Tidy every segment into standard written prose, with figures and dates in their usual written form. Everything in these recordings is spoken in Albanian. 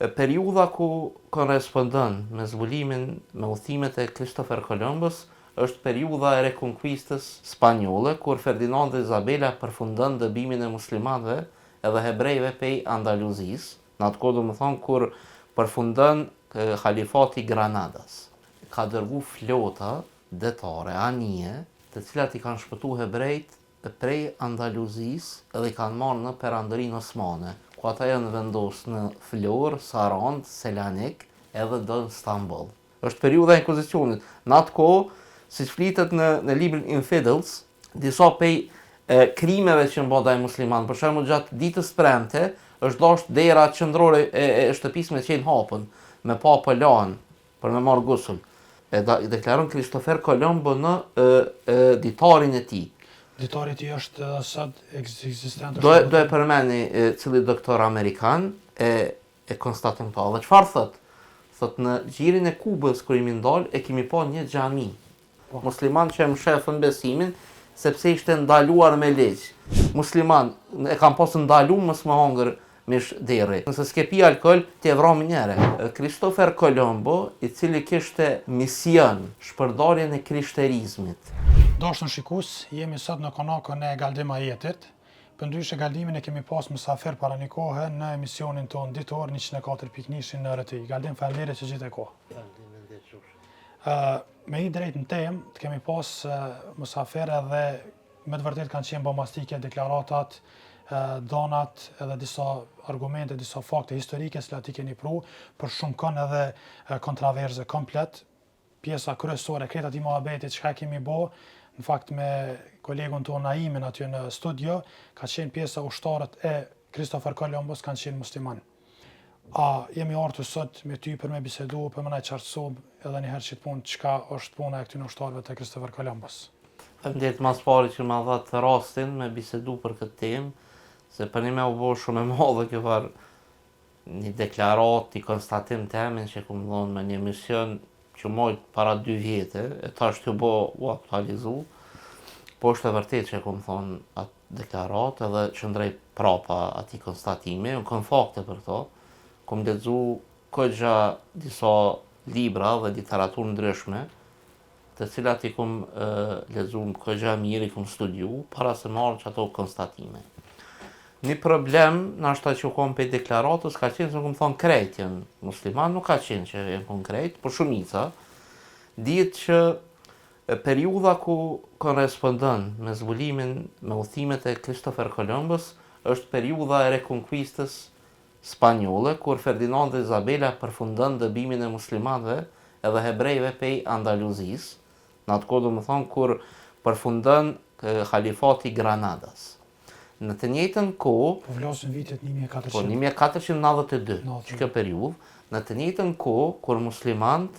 Periudha ku korrespondon me zbulimin me udhëtimet e Christopher Columbus është periudha e rekonquistës spanjolle, kur Ferdinand dhe Isabela përfundon dëbimin e muslimanëve edhe hebrejve pej Andaluzisë, në atë kohë do më thonë kur përfundon Khalifati Granadas. Ka dërgu flota detare anije, të cilat i kanë shpëtu hebrejt prej Andaluzisë edhe i kanë marrë në perandërinë osmane, ku ata janë vendosur në Florë, Sarand, Selanik edhe në Stamboll. Është periudha e inkuzicionit. Në atë kohë, siç flitet në librin Infidels, disa pej krimeve që në ndaj muslimanë, për shembull gjatë ditës premte, është dashur dera qendrore e shtëpisë me qenë hapën, me pa lan për me marrë gusull. E deklaron Christopher Colombo në ditarin e tij. Ditari i tij është sot ekzistent. Do e përmeni cili doktor amerikan e konstaton këto. Dhe çfarë thot? Thot në gjirin e Kubës kur jemi ndal e kemi pa një xhami. Musliman që mshefën besimin sepse ishte ndaluar me ligj. Musliman e kanë pasur ndaluar mos më hongër mish derri. Nëse s'ke pi alkol, ti e vron njëre. Christopher Colombo, i cili kishte mision shpërndarjen e krishterizmit. Dashur shikues, jemi sot në konakën e Galdim Ajetit. Përndryshe Galdimin e kemi pas mësafer para një kohë në emisionin ton ditor 104.1 në RTI. Galdim, faleminderit që gjithë e kohë. Me i drejt në temë, të kemi pas mësafer edhe me të vërtet kanë qenë bombastike deklaratat, donat edhe disa argumente, disa fakte historike që ati keni pru, për shumë kënë edhe kontraverze komplet. Pjesa kryesore, kreta ti muhabetit, çka kemi bo, në fakt me kolegun tonë Naimin aty në studio, ka qenë pjesa ushtarët e Christopher Columbus kanë qenë musliman. A jemi ardhur sot me ty për me bisedu, për më na qartësu edhe një herë që të punë çka është puna e këtyre ushtarëve të Christopher Columbus. Faleminderit mas pari që më dha rastin me bisedu për këtë temë, se për një me u bo shumë e madhe kjo var një deklarat, një konstatim temin që ku më dhonë me një mision që mojt para 2 vjetë, e ta është të bo u aktualizu, po është e vërtet që ku më thonë atë deklarat edhe që ndrej prapa ati konstatimi, në kënë fakte për to, ku më ledzu këgja disa libra dhe literatur ndryshme, të cilat i kum ledzu këgja mirë, i kum studiu, para se marrë që ato konstatime. Një problem, nashta që u kom për deklaratës, ka qenë që më thonë krejt jenë musliman, nuk ka qenë që jenë konkret, por shumica, ditë që periudha ku korrespondon me zbulimin me udhëtimet e Christopher Columbus është periudha e rekonquistës spanjolle, kur Ferdinand dhe Isabela përfundon dëbimin e muslimanëve edhe hebrejve pej Andaluzisë, në atë kohë do më thonë kur përfundon Khalifati Granadas. Në të njëjtën kohë, po vlasin vitet 1400. Po 1492, që kjo periudhë, në të njëjtën kohë kur muslimant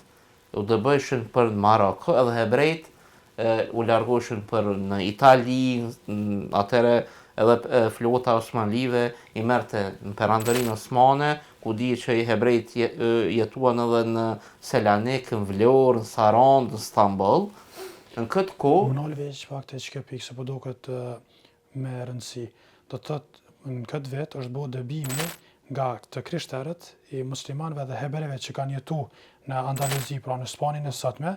u dëbëshin për Maroko edhe hebrejt u largoheshin për në Itali, atëre edhe flota osmanlive i merrte në perandërinë osmane, ku di që i hebrejt jetuan edhe në Selanik, në Vlorë, në Sarand, në Stamboll. Në këtë kohë, Munal veç fakte që kjo pikë se po duket me rëndësi. Do të thotë në këtë vit është bërë dëbimi nga të krishterët i muslimanëve dhe hebrejve që kanë jetu në Andaluzi, pra në Spaninë e sotme,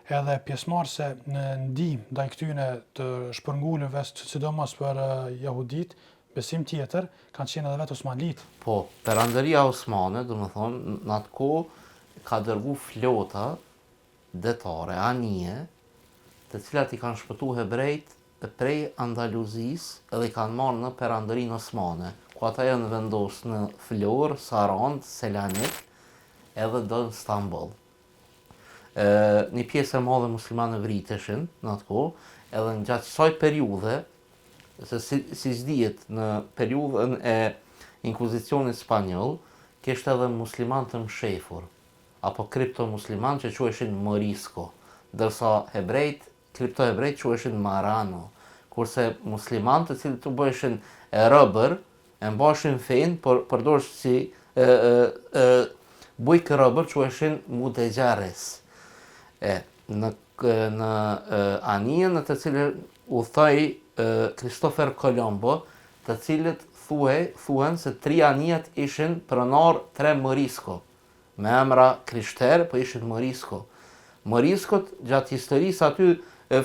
edhe pjesëmarrëse në ndihmë ndaj këtyre të shpërngulëve, sidomos për jehudit, besim tjetër, kanë qenë edhe vetë osmanlit. Po, perandëria osmane, do më thonë, në atë kohë ka dërgu flota detare anije, të cilat i kanë shpëtu hebrejt prej Andaluzisë edhe i kanë marrë në perandërinë osmane, ku ata janë vendosur në Florë, Sarand, Selanik edhe në Stamboll. Një pjesë e madhe muslimanë vriteshin në atë kohë, edhe në gjatë kësaj periudhe, se si dihet në periudhën e inkuzicionit spanjoll, kishte edhe musliman të mshefur, apo kriptomusliman që quheshin Morisco, ndërsa kriptohebrejt quheshin Marano, kurse muslimanët të cilët u bëheshin robër, e mbashin fenë, por përdorsh si bujkë robër quheshin Mudejares. Në anijen në të cilën u thoi Christopher Colombo, të cilët thuhen se 3 anijet ishin pronar 3 Morisco. Me emra krishter, po ishin Morisco. Moriskot, gjatë historisë aty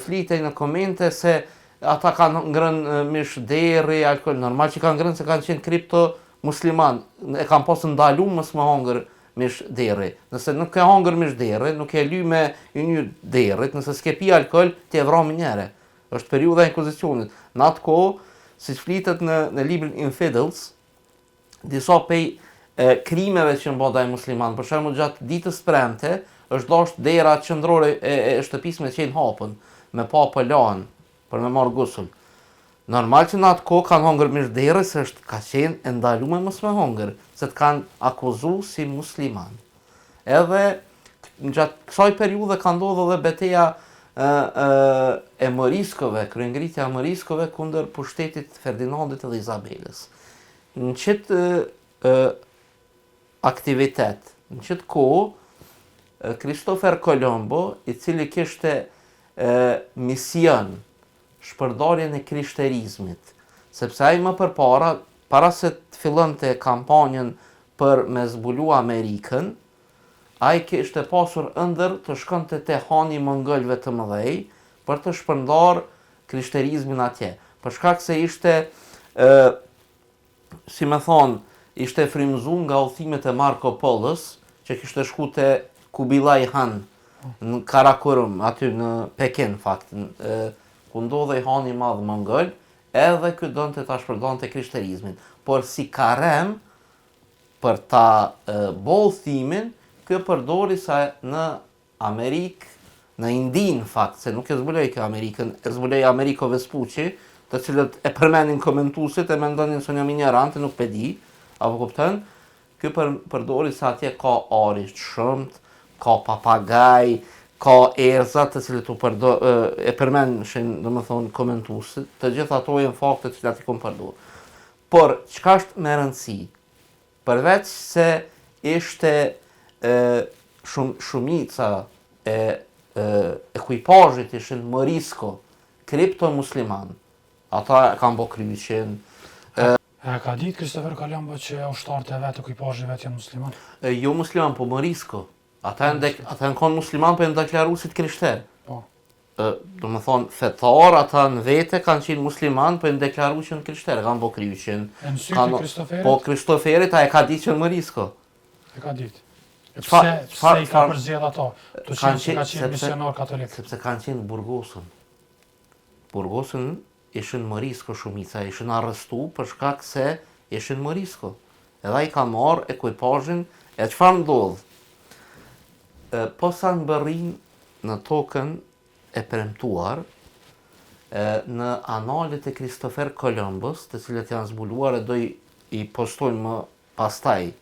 flitej në komente se ata kanë ngrënë mish derri, alkool, normal që kanë ngrënë se kanë qenë kripto musliman, e kanë posë ndalu mos më hongër mish derri. Nëse nuk ke hongër mish derri, nuk e ly me një derrit, nëse s'ke pi alkool, ti e vron njëre. Është periudha e inkuzicionit. Në atë kohë, siç flitet në librin Infidels, disa pej krimeve që ndaj musliman, për shembull gjatë ditës premte, është dashur dera qendrore e shtëpisë me qenë hapën, me pa lan për me marr gusull. Normal që në atë kohë kanë hongër mish derë, se ka qenë e ndaluar mos me hongër, se të kanë akuzuar si musliman. Edhe gjatë kësaj periudhe ka ndodhur edhe betejë e Moriskove, kryengritja e Moriskove kundër pushtetit Ferdinandit edhe Izabelës. Në qëtë aktivitet, në qëtë kohë, Kristofer Kolombo, i cili kishte mision shpërndarjen e krishterizmit, sepse ai më përpara, para se të fillonte kampanjën për me zbulu Amerikën, ai kishte pasur ëndër të shkonte te hani mongolëve të mëdhej për të shpërndar krishterizmin atje. Për shkak se ishte, si me thonë, ishte frymëzuar nga udhëtimet e Marco Polos, që kishte shku te Kubilai Han në Karakorum, aty në Pekin fakt, ku ndodhej hani i madh mongol, edhe ky donte ta shpërndante krishterizmin. Por si karem për ta boll thimin, ky përdori sa në Amerikë, në Indi në fakt, se nuk e zbuloi kë Amerikën, e zbuloi Ameriko Vespucci, të cilët e përmenin komentuesit e mendonin se janë ignorantë, nuk e di, apo kupton? Ky përdori sa atje ka arish të shumt, ka papagaj, ka erza të cilët e përmendishin, domethënë komentuesit, të gjithë ato janë fakte të cilat i kanë përdorur. Por çka është më rëndësi? Përveç se ishte shumica e ekuipazhit ishin Morisco, kripto musliman. Ata kanë bë kryqin. Ka ditë Kristofer Kolombo që ushtarët e vetë, ekuipazhi i vet janë musliman? Jo musliman, po Morisco. Ata janë konë musliman, po janë deklaruar si krishterë. Po. Do më thonë, fetar, ata në vete kanë qenë musliman, po janë deklaruar që janë krishterë, kanë bë kryqin. E në sytë i Kristoferit? Po Kristoferit, a e ka ditë që në Morisco. E ka ditë. Pse i ka përzgjedh ato? Të qenë që ka qenë misionar katolik. Sepse kanë qenë Burgosën. Burgosën ishin Morisco shumica, ishin arrestu për shkak se ishin Morisco. Edhe ai ka marrë ekuipazhin, e çfarë ndodh? Posa mbërrin në tokën e premtuar, në analet e Kristofer Kolombos, të cilët janë zbuluar e do i postojmë më pastaj,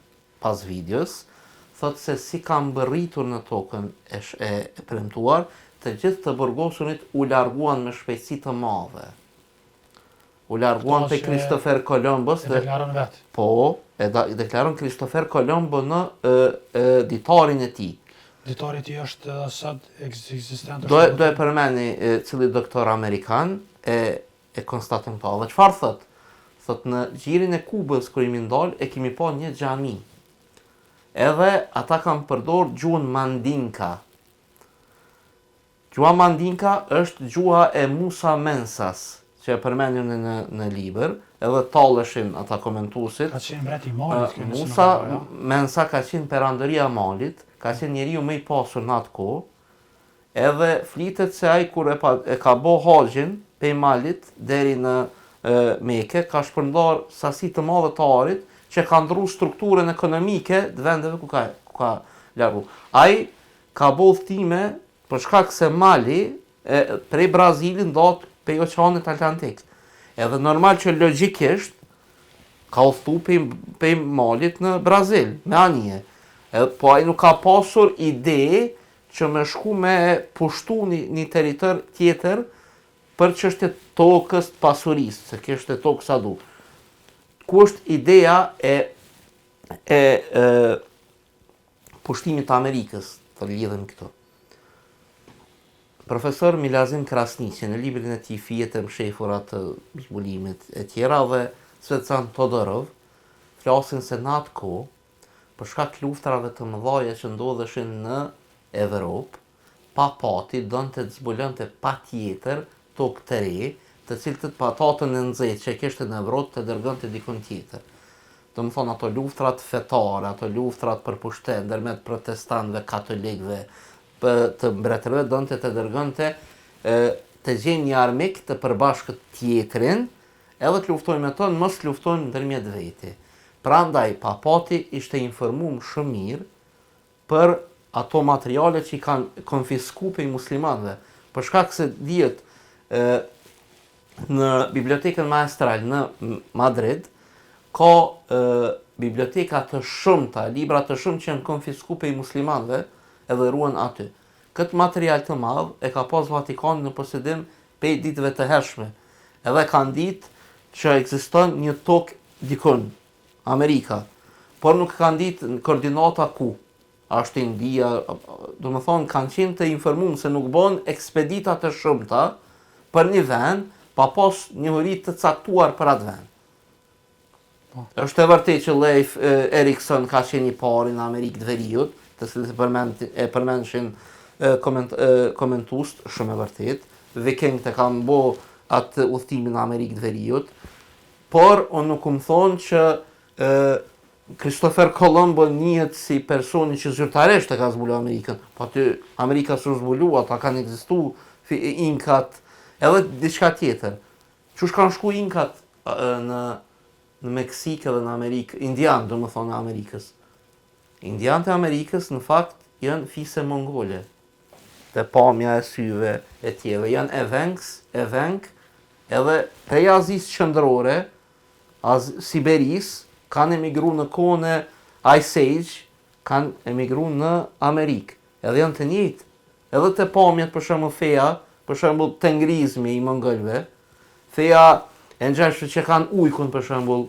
pas videos, thotë se si ka mbërritur në tokën e premtuar, të gjithë të Burgosunit u larguan me shpejtësi të madhe. U larguan te Kristofer Kolombos. E deklaron vetë. Po, e deklaron Kristofer Kolombo në ditarin e tij. Ditari i tij është sot ekzistent. Do e përmeni cili doktor amerikan e konstaton këto. Dhe çfarë thot? Thot në gjirin e Kubës kur jemi ndal e kemi pa një xhami. Edhe ata kanë përdor gjuhën Mandinka. Gjuha Mandinka është gjuha e Musa Mensas, që e përmendin në libër, edhe talleshin ata komentuesit. Ka qenë mbreti i Malit. Musa Mensa ka qenë perandëria e Malit, ka qenë njeriu më i pasur në atë kohë, edhe flitet se ai kur e ka bë haxhin pe Malit deri në Mekë, ka shpërndar sasi të madhe të arit që ka ndryshuar strukturën ekonomike të vendeve ku ka largu. Ai ka bë udhëtime për shkak se Mali prej Brazilit ndot pe Oqeanit Atlantik. Edhe normal që logjikisht ka udhëtu pe Malit në Brazil, me anije. Po ai nuk ka pasur ide që me shku me pushtu një territor tjetër për çështje tokës të pasurisë, se kishte tokë sa du. Ku është ideja e pushtimit të Amerikës, të lidhem këto. Profesor Milazim Krasniqi në librin e tij Fijet e mshefura të zbulimit e tjera dhe Svetozar Todorov, flasin se në atë kohë, për shkak luftrave të mëdha që ndodheshin në Evropë, papati donte të zbulonte patjetër tokë të re, të cilët të patatën e nxehtë që kishte në Evropë të dërgonte dikun tjetër. Do më thonë ato luftrat fetare, ato luftrat për pushtet ndërmjet protestantëve, katolikëve, të mbretërve donte të dërgonte të gjejnë një armik të përbashkët tjetrin, edhe të luftojnë me tonë, mos luftojnë ndërmjet veti. Prandaj papati ishte informuar shumë mirë për ato materiale që i kanë konfiskuar prej muslimanëve, për shkak se dihet në bibliotekën maestrale në Madrid ka biblioteka të shumta, libra të shumë që janë konfiskuar prej muslimanëve edhe ruhen aty. Këtë material të madh e ka pas Vatikani në posedim prej ditëve të hershme. Edhe kanë ditë që ekziston një tokë dikun, Amerika, por nuk kanë ditë në koordinata ku. Ashtë India, do më thonë, kanë qenë të informuar se nuk bën ekspedita të shumta për një vend, pa pas njohuri të caktuar për atë vend. Është e vërtetë që Leif Erikson ka qenë i pari në Amerikë të Veriut, të cilët e përmendishin komentues, shumë e vërtetë. Vikingët e kanë bë atë udhëtimin në Amerikë të Veriut, por unë nuk më thonë që Christopher Colombo njihet si personi që zyrtarisht e ka zbulu Amerikën, po aty Amerika s'u zbulu, ata kanë ekzistuar Inkat, edhe diçka tjetër. Çush kanë shku Inkat në Meksikë dhe në Amerikë, indianë, do më thonë, në Amerikës. Indianët e Amerikës, në fakt, janë fise mongole. Dhe pamja e syve e tjeve, janë evenk, edhe prej Azisë qendrore, Siberisë, kanë emigru në kohën e Ice Age, kanë emigru në Amerikë. Edhe janë të njëjtë. Edhe të pamjet, për shembull feja, për shembull tengrizmi i mongolëve, feja e ngjashme që kanë ujkun, për shembull,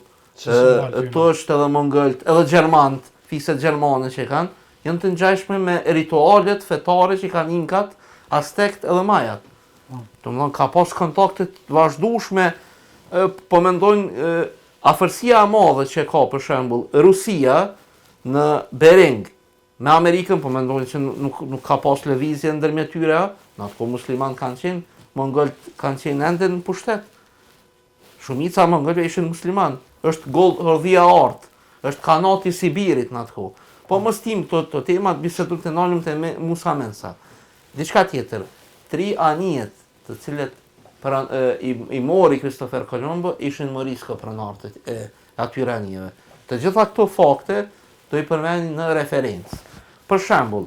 tosht edhe mongolët, edhe gjermanët, fiset gjermane që kanë, janë të ngjashme me ritualet fetare që kanë Inkat, Aztekt edhe Majat. Domethënë ka pas kontakte të vazhdueshme, po mendojnë afërsia e madhe që ka për shembull Rusia në Bering me Amerikën, po mendojnë që nuk ka pas lëvizje ndërmjet tyre, në atë kohë muslimanë kanë qenë, mongolët kanë qenë ende në pushtet. Shumica e mongolëve ishin muslimanë. Është Hodhia e Artë, është Kanati i Sibirit në atë kohë. Po mos tim këto tema, bisedojmë të ndalëm te Musa Mensa. Diçka tjetër, 3 anijet të cilët i mori Christopher Colombo ishin Morisco pronarët e atyre anijeve. Të gjitha këto fakte do i përmendin në referencë. Për shembull,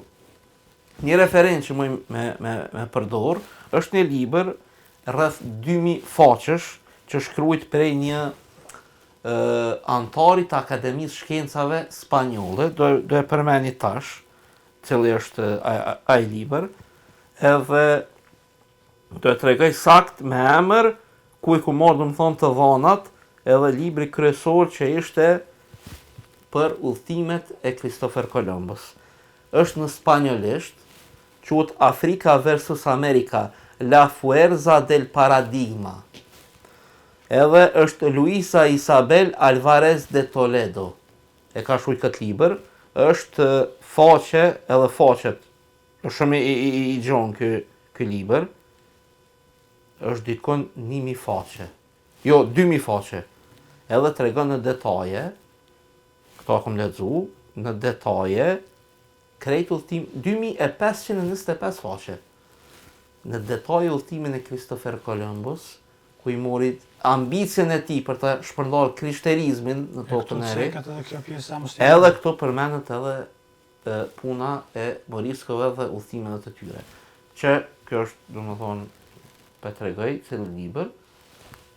një referencë që me përdor është një libër rreth 2000 faqesh që shkruajt prej një antari të Akademisë Shkencave Spanjolle, do e përmeni tash, cili është ai libër, edhe do e tregoj sakt me emër, ku i ku marrë, do më thonë, të dhanat, edhe libri kryesor që ishte për udhëtimet e Christopher Columbus. Është në spanjollisht, quhet Afrika versus Amerika, La Fuerza del Paradigma. Edhe është Luisa Isabel Alvarez de Toledo. E ka shkruar këtë libër, është faqe edhe faqet. Është shumë i gjon ky libër. Është dikon 1000 faqe. Jo, 2000 faqe. Edhe tregon në detaje, këto kam lexuar, në detaje krejt udhtim 2525 faqe. Në detaje udhtimin e Christopher Columbus, ku i mori ambicien e tij për të shpërndarë krishterizmin në tokën e re. Edhe këto përmendet edhe puna e Moriscove dhe udhtimeve të tyre. Që kjo është, domethënë, po tregoj se në libër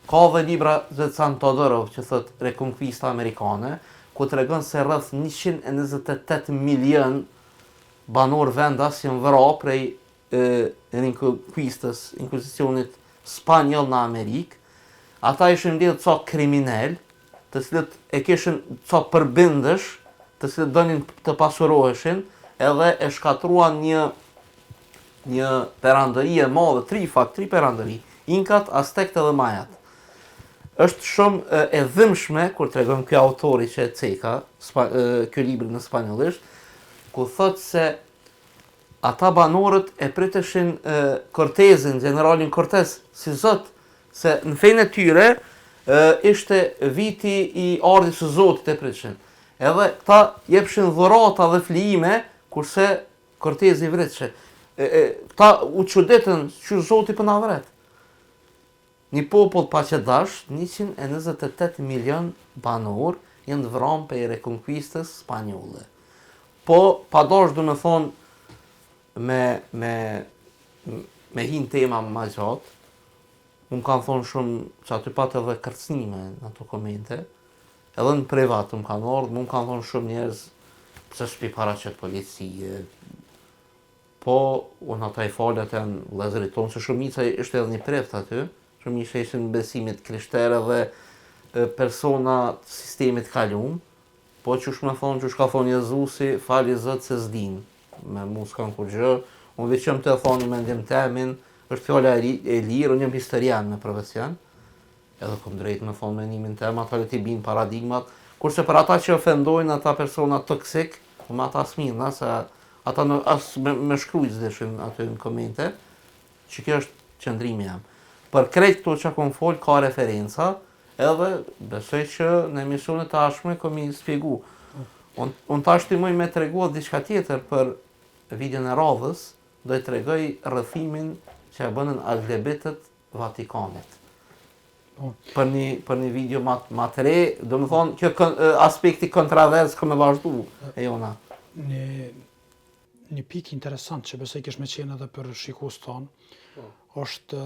ka dhe libra Svetozar Todorov që thot Reconquista Amerikane, ku tregon se rreth 128 milion banor vendas janë vrarë prej inkuzicionit spanjoll në Amerikë. Ata ishin lidhur ca kriminal, të cilët e kishin ca përbindësh, të cilët donin të pasuroheshin, edhe e shkatruan një perandëri e madhe, 3 perandëri, Inkat, Aztekt edhe Majat. është shumë e dhimbshme kur tregon ky autori që e ceka, ky libër në spanjollisht, ku thotë se ata banorët e priteshin Cortezin, generalin Cortez, si zot, se në fenë e tyre ishte viti i ardhjes së Zotit e priteshin. Edhe ta jepshin dhurata dhe flijime, kurse Cortezi vriteshe. Ta u çuditën që Zoti po na vret. Një popull paqëdash, 128 milion banor, janë vranë për rekonquistës spanjolle. Po, padosh do me thonë, me hinë tema ma gjatë, më kanë thonë shumë që aty patë edhe kërcnime në ato komente, edhe në privat më kanë ardhur, më kanë thonë shumë njerëz pse shpi paraqet policie. Po, unë ata i falet janë vëllezërit tonë, se shumica ishte edhe një preft aty, shumica ishin besimit krishterë dhe persona të sistemit kalum, po që shme thonë që shka thonë Jezusi, fali Zot se s'din, me mu s'kan kur gjë, unë veçëm të thonë me ndim temin, është fjalla e lirë, unë jam historian me profesion, edhe kom drejt me thonë menimin tem, ata le t'i bin paradigmat, kurse për ata që ofendojnë ata persona toksik, me ata s'mirë, se ata me shkrujt zdeshin aty në komente, që kjo është qëndrimi jam. Për krejt këto që kom folë ka referenca, edhe besoj që në emisionet të ashme kom i spjegu. Unë ta shtimoj me të reguat diçka tjetër për videon e radhës, do i të regoj rrëthimin që e bënën aglebitët Vatikanit. Për një video ma të re, do më thonë, kjo aspekti kontravers këmë vazhdu, e jona. Një pikë interesant që besoj kesh me qenë edhe për shikus tonë, është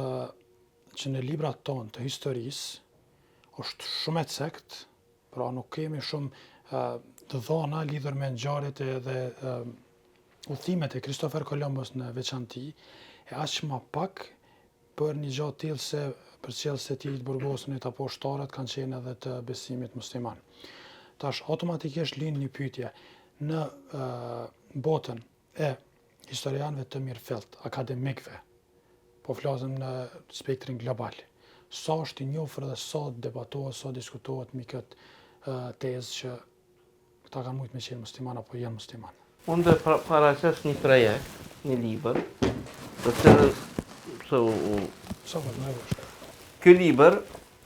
që në librat tonë të historisë, është shumë e cekt, pra nuk kemi shumë të dhona lidhur me ngjarjet dhe udhëtimet e Kristofer Kolombos në veçanti, e aq më pak për një gjatë tillë se përcjellës e tij të burgosunit apo ushtarët kanë qenë edhe të besimit musliman. Tash automatikisht lind një pyetje në botën e historianëve të mirëfillt, akademikëve, po flasëm në spektrin global. Sa është i njohur dhe sa debatohet, sa diskutohet mbi këtë tezë që këta kanë mujtë me qenë musliman apo janë musliman. Unë dhe paraqes një projekt, një libër, të cilës ky libër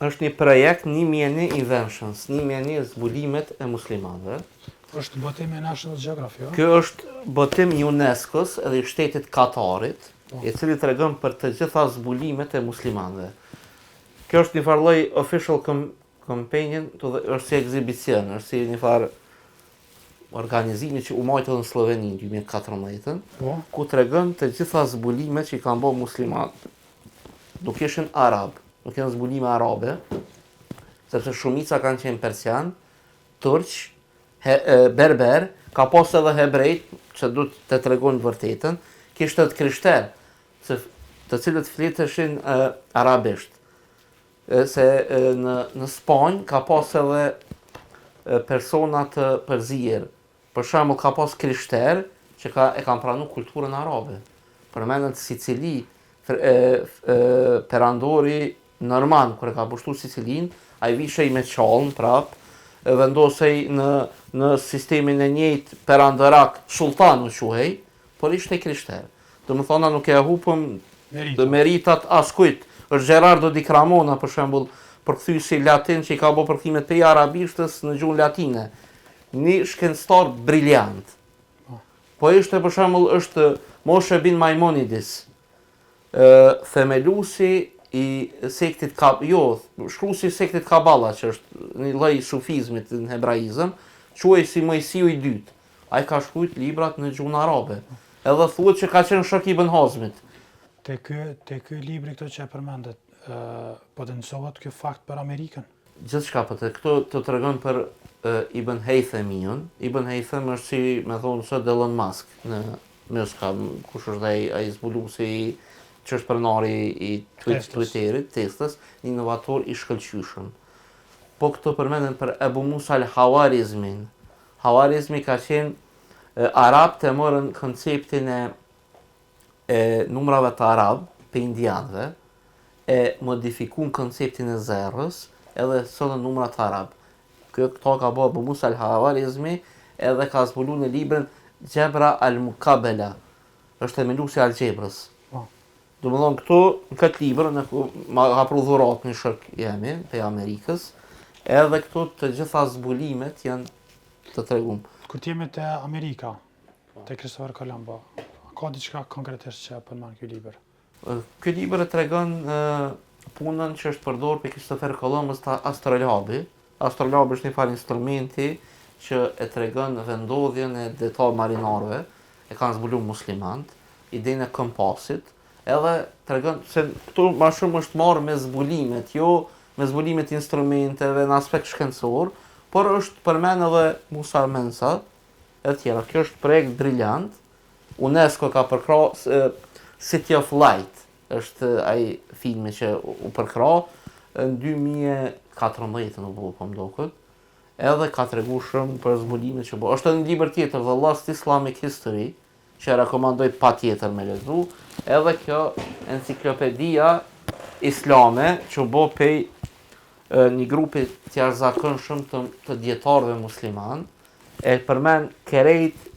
është një projekt një mjeni inventions, një mjeni zbulimet e muslimanëve. Është botim e National Geographic, jo? Ky është botim i UNESCO-s edhe i shtetit Katarit, i cili tregon për të gjitha zbulimet e muslimanëve. Kjo është një farë lloj official companion, është si ekzibicion, është si një farë organizimi që u majtë në Sloveni në 2014, ku tregon të gjitha zbulimet që i kanë bërë muslimanët. Nuk ishin arab, nuk janë zbulime arabe, sepse shumica kanë qenë persian, turq, berber, ka pas edhe hebrejt, që du të tregojnë vërtetën, kishte të krishterë, të cilët fliteshin arabisht. Se në Spanjë ka pas edhe persona të përzirë. Për shembull ka pas krishterë që e kanë pranuar kulturën arabe. Përmendet Sicili, perandori Norman kur e ka pushtuar Sicilinë, ai vishej me çallën prap, vendosej në sistemin e njëjtë perandorak sultan u quhej, por ishte krishter. Do më thona nuk e hupëm dhe meritat askujt. Është Gerardo di Cremona për shembull, përkthyesi latin që i ka bërë përkthimet prej arabishtës në gjuhën latine. Një shkencëtar briljant. Po ishte për shembull është Moshe bin Maimonidis, themeluesi i sektit shkruesi i sektit Kabala, që është një lloj sufizmit në hebraizëm, quhej si Mojsiu i dytë. Ai ka shkruajt librat në gjuhën arabe. Edhe thuhet që ka qenë shok i Ibn Hazmit. Te ky libri këto që e përmendet, potencohet ky fakt për Amerikën? Gjithçka po këto të tregon për Ibn Haythamiun. Ibn Haytham është si me thonë sot Elon Musk në Moska, kush është ai zbuluesi që është pronari i Twitterit, Teslës, një inovator i shkëlqyshëm. Po këto përmenden për Abu Musa al-Hawarizmin. Hawarizmi ka qenë arab të morën konceptin e numrave të arab për indianëve, e modifikun konceptin e zerrës, edhe së në numrat arab. Këto ka bërë Abu Musa al-Khawarizmi edhe ka zbulu në librin Gjebra al-Mukabela, është themeluesi i algebrës. Do më thonë këtu, në këtë libër, ka pru dhurat një shok jemi, pe Amerikës, edhe këtu të gjitha zbulimet janë të tregum. Kur t'jemi te Amerika, te Christopher Colombo, ka diçka konkretisht që përmend ky libër? Ky libër e tregon punën që është përdorur për Christopher Columbus të astrolabi. Astrolabi është një farë instrumenti që e tregon vendodhjen e detar marinarëve, e kanë zbulu muslimant, idenë e kompasit, edhe tregon se këtu më shumë është marrë me zbulimet, jo me zbulimet instrumenteve në aspekt shkencor, por është përmend edhe Musa Mensa e tjera. Kjo është projekt briljant. UNESCO ka përkrah City of Light, është ai filmi që u përkrah në 2014 në po më duket. Edhe ka tregu shumë për zbulimet që bëu. Është një libër tjetër, The Lost Islamic History, që rekomandoj patjetër me lexu, edhe kjo enciklopedia islame që bëu pej një grupi të jashtëzakonshëm të dietarëve musliman, e përmend kerejt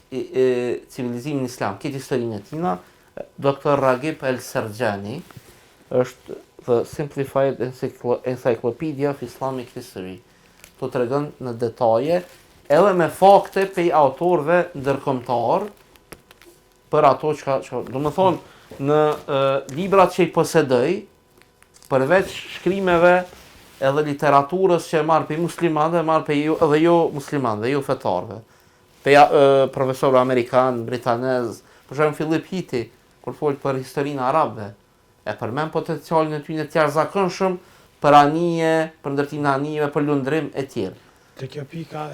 civilizimin islam, këtë historinë e tina. Dr. Ragib El-Sergjani është The Simplified Encyclopedia of Islamic History. Të tregon në detaje, edhe me fakte pej autorëve ndërkombëtar, për ato që do më thonë, në librat që i posedoj, përveç shkrimeve edhe literaturës që e marrë për muslimanëve, marrë për edhe jo muslimanëve, jo fetarëve. Për profesorë amerikanë, britanez, për shembull Philip Hiti, kur folë për historinë arabe, e përmend potencialin e tyre të jashtëzakonshëm për anije, për ndërtimin e anijeve, për lundrim e tjerë. Te kjo pika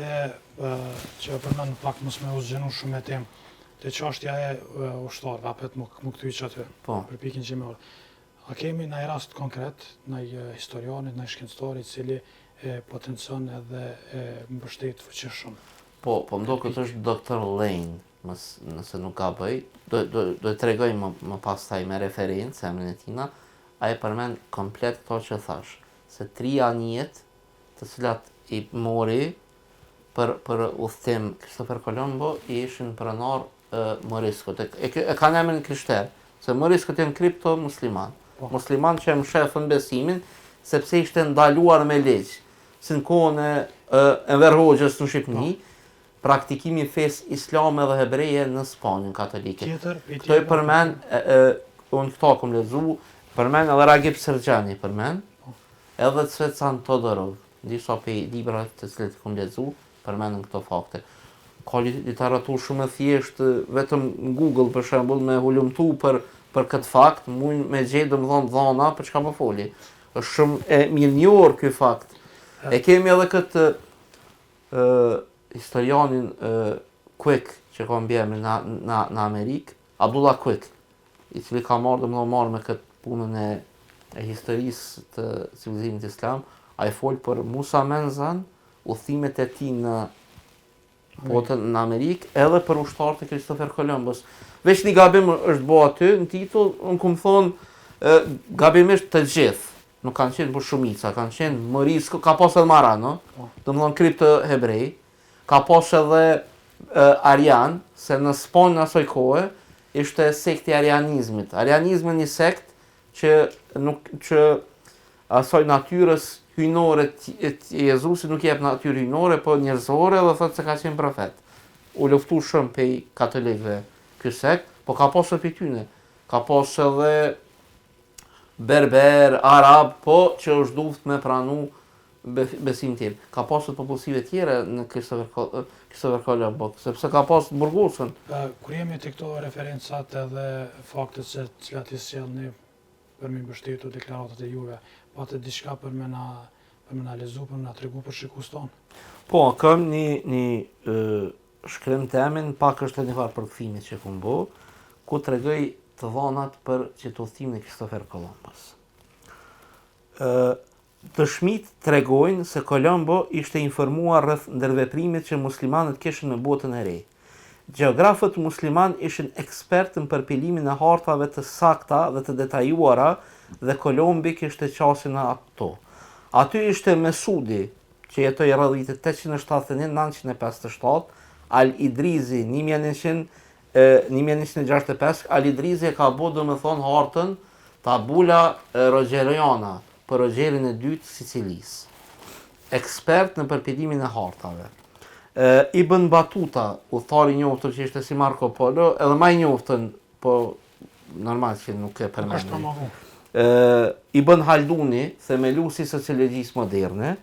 që përmend pak mos më u zgjenu shumë me temë, te çështja e ushtarëve, apet më kthy çaty. Po. Për pikën që më ora. A kemi ndaj rast konkret, ndaj historianit, ndaj shkencëtarit i cili potencion edhe mbështet fuqishëm? Po më duket është Dr. Lane, nëse nuk ka bëj, do të tregoj më pastaj me referencë emrin e tina, ai përmend komplet këto që thash, se 3 anijet të cilat i mori për udhtim Christopher Colombo i ishin pronar Moriscot. E kanë emrin krishter, se Moriscot janë kripto musliman. Musliman që e mshefën besimin, sepse ishte ndaluar me ligj, si në kohën e Enver Hoxhës në Shqipëni, praktikimi fesë islame dhe hebreje në Spanjën katolike. Këto i përmend, unë këto kom lexu, përmend edhe Ragib Sergjani përmend, edhe Tsvetsan Todorov, disa prej librave të cilat kom lexu, përmendën këto fakte. Ka literaturë shumë e thjeshtë, vetëm në Google për shembull me hulumtu për këtë fakt, mund me gjetë domethënë dhana për çka po foli. Është shumë e mirënjohur ky fakt. E kemi edhe këtë historianin Quick, që ka mbjemrin në Amerikë, Abdullah Quick, i cili ka marrë me këtë punën e historisë të civilizimit islam. Ai fol për Musa Menzan, udhimet e tij në botën në Amerikë, edhe për ushtarët e Christopher Columbus. Veç një gabim është bo aty në titull, unë këmë thonë gabimisht të gjithë. Nuk kanë qenë për shumica, kanë qenë Morisco, ka pas edhe Marano, do më thonë kriptë hebrej, ka pas edhe Arian, se në Spanjë në asoj kohë, ishte sekti arianizmit. Arianizmi një sekt që asoj natyrës hyjnore të Jezusit nuk jep natyrë hyjnore, po njerëzore dhe thotë se ka qenë profet. U luftu shumë pej katolikëve ky sekt, po ka pas edhe tyne. Ka pas edhe berber, arab, po që është duft me pranu besim tjerë. Ka pas edhe popullsive tjera në Christopher Colombo, sepse ka pas burgosën. Kur jemi të këto referencat edhe faktet se cilat i sjellni për mi mbështetu deklaratat e juve, patë diçka për me na lezu, për me na tregu për shikus tonë? Po, kam një shkrim temin, pak është një farë përkthimit që kum bo, ku tregoj të dhanat për qetëudhtimin e Christopher Columbus. Dëshmit tregojnë se Colombo ishte informuar rreth ndërveprimit që muslimanët kishin në botën e re. Gjeografët musliman ishin ekspertë në përpilimin e hartave të sakta dhe të detajuara dhe Kolombi kishte qasjen në ato. Aty ishte Mesudi, që jetoi rreth vitit 871-957, Al-Idrizi 1165, Al-Idrizi e ka bërë domethënë hartën Tabula Rogeriana për Rogerin e dytë Sicilisë. Ekspert në përpjedimin e hartave. Ibn Battuta, udhëtari i njoftën që ishte si Marco Polo, edhe më i njoftën, po normal që nuk e përmendem. Ibn Halduni, themeluesi i sociologjisë moderne,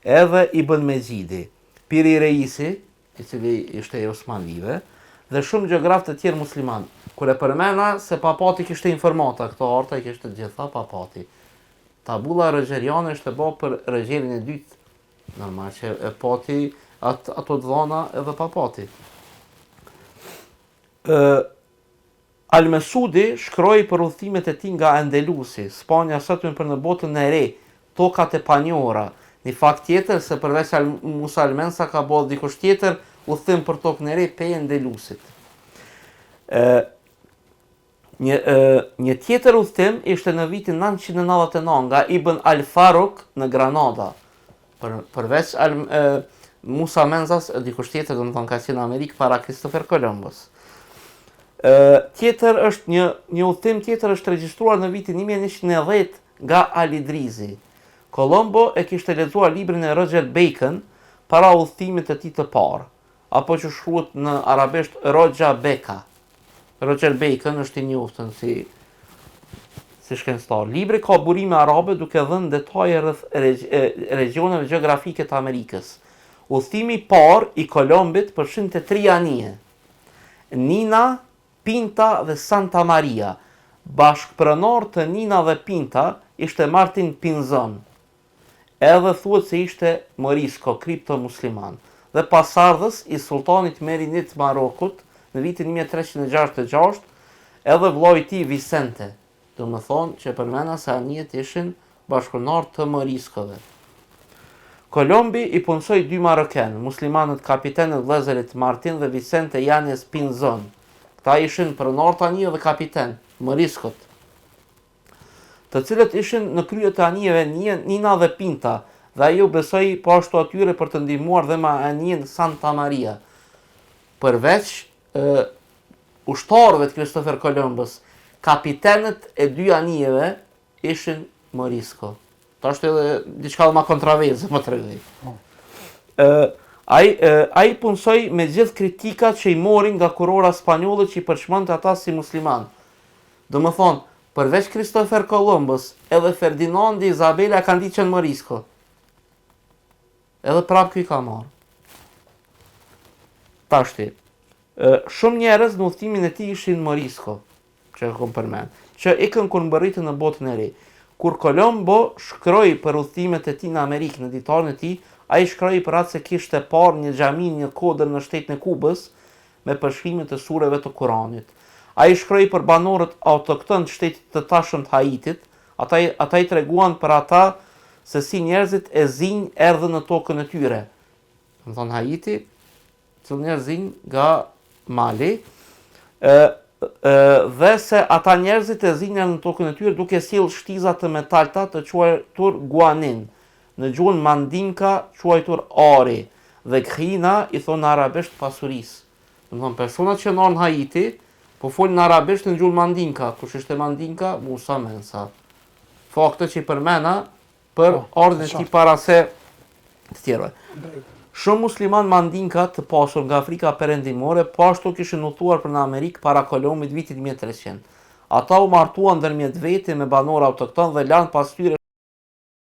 edhe Ibn Mezidi, Piri Reisi, i cili ishte i Osmanlive, dhe shumë gjeograf të tjerë musliman. Kur e përmena se papati kishte informata, këto harta i kishte gjitha papati. Tabula Rogeriana ishte bë për Rogerin e dytë, normal që e pati ato dhona edhe papati. Al-Mesudi shkroi për udhëtimet e tij nga Andalusi, Spanja sotme për në botën e re, tokat e panjohura. Një fakt tjetër se përveç Musa al-Mensa ka bërë dikush tjetër udhëtim për tokën e re pe Andalusit. Një tjetër udhëtim ishte në vitin 999 nga Ibn al-Faruk në Granada. Përveç Musa Menzas, dikush tjetër domethënë ka qenë në Amerikë para Christopher Columbus. Tjetër është një udhëtim tjetër është regjistruar në vitin 1110 nga Al-Idrizi. Colombo e kishte lexuar librin e Roger Bacon para udhëtimit të tij të parë, apo që shkruhet në arabisht Roja Beka. Roger Bacon është i njoftën si shkencëtar. Libri ka burime arabe duke dhënë detaje rreth regioneve gjeografike të Amerikës. Udhëtimi i parë i Colombit përfshinte 3 anije: Nina, Pinta dhe Santa Maria. Bashkëpronar të Nina dhe Pinta ishte Martin Pinzon. Edhe thuhet se ishte Morisco, kripto musliman, dhe pasardhës i sultanit Merinit Marokut në vitin 1366, edhe vllai i tij Vicente. Domethënë që përmenda se anijet ishin bashkëpronar të Moriscove. Colombi i punsoi 2 marokanë, muslimanët kapitenët vëllezërit Martin dhe Vicente Yanes Pinzon. Këta ishin pronar të anijeve dhe kapiten, Moriscot, të cilët ishin në krye të anijeve Nina dhe Pinta, dhe ai u besoi po ashtu atyre për të ndihmuar dhe me anijen Santa Maria. Përveç ushtarëve të Christopher Columbus, kapitenët e 2 anijeve ishin Morisco. Ta është edhe diçka më kontroverse, më tregoj. Ai punsoi me gjithë kritikat që i morin nga kurora spanjolle që i përçmonte ata si musliman. Domethënë, përveç Christopher Columbus, edhe Ferdinand dhe Isabela kanë ditë që në Morisco. Edhe prap ky ka marrë. Tashti, shumë njerëz në udhëtimin e tij ishin në Morisco, që e kam përmend, që ikën kur mbërritën në botën e re. Kur Colombo shkroi për udhëtimet e tij në Amerikë në ditarin e tij, ai shkroi për atë se kishte parë një xhami në kodër në shtetin e Kubës me përshkrime të sureve të Kuranit. Ai shkroi për banorët autokton të shtetit të tashëm të Haitit, ata i treguan për ata se si njerëzit e zinj erdhën në tokën e tyre. Do të thonë Haiti, që njerëz zinj nga Mali, dhe se ata njerëzit e zinjën në tokën e tyre duke sjellë shtiza të metalta të quajtur guanin, në gjuhën mandinka quajtur ari, dhe khina i thonë arabisht pasurisë. Do të thonë personat që në Haiti po folin arabisht në gjuhën mandinka, kush ishte mandinka? Musa Mensa. Fakte që i përmena për ardhën e tij para se të tjerëve. Shumë musliman mandinka të pasur nga Afrika Perëndimore po ashtu kishin udhëtuar për në Amerikë para Kolombit vitit 1300. Ata u martuan ndërmjet veti me banor autokton dhe lanë pas tyre